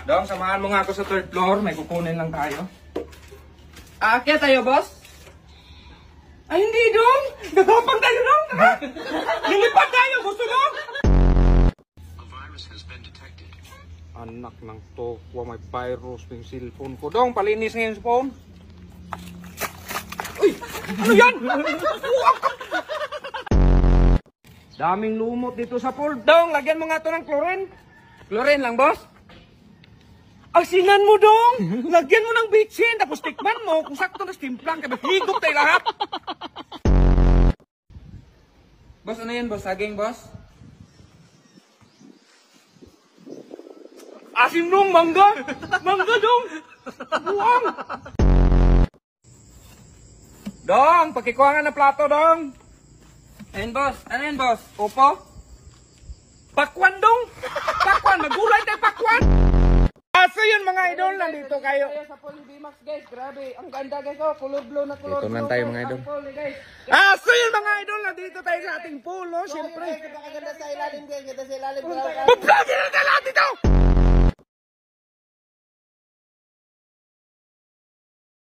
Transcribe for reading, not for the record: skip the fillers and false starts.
Dong, samahan mo nga ako sa third floor. May kukunin lang tayo. Aakyat tayo, boss? Ay, hindi, Dong. Gagapang tayo, Dong. Lilipad tayo. Gusto, Dong? Anak ng tokwa, may virus ng cellphone ko. Dong, palinis ngayon sa phone. Uy! Ano yan? Daming lumot dito sa pool. Dong, lagyan mo nga ito ng chlorine. Chlorine lang, boss? Asinan mo, Dong! Lagyan mo ng bitsin, tapos tikman mo kung sakto na stimplang. Kaya higop tayo lahat. Boss, ano yan, boss? Saging, boss? Asin, Dong! Mangga! Mangga, Dong! Buwang! Dong! Pagkikuha nga ng plato, Dong! Ayun, boss. Ano yan, boss? Opo? Pakwan, Dong! Pakwan! Magulay tayo, pakwan! So yun mga idol, nandito kayo. Sa Poly B-Max guys, grabe. Ang ganda guys, oh, color blue na color blue. Dito lang tayo mga idol. So yun mga idol, nandito tayo sa ating pool, no? Siyempre. Ganda sa ilalim guys, ganda sa ilalim. Mag-vlog na natin ito!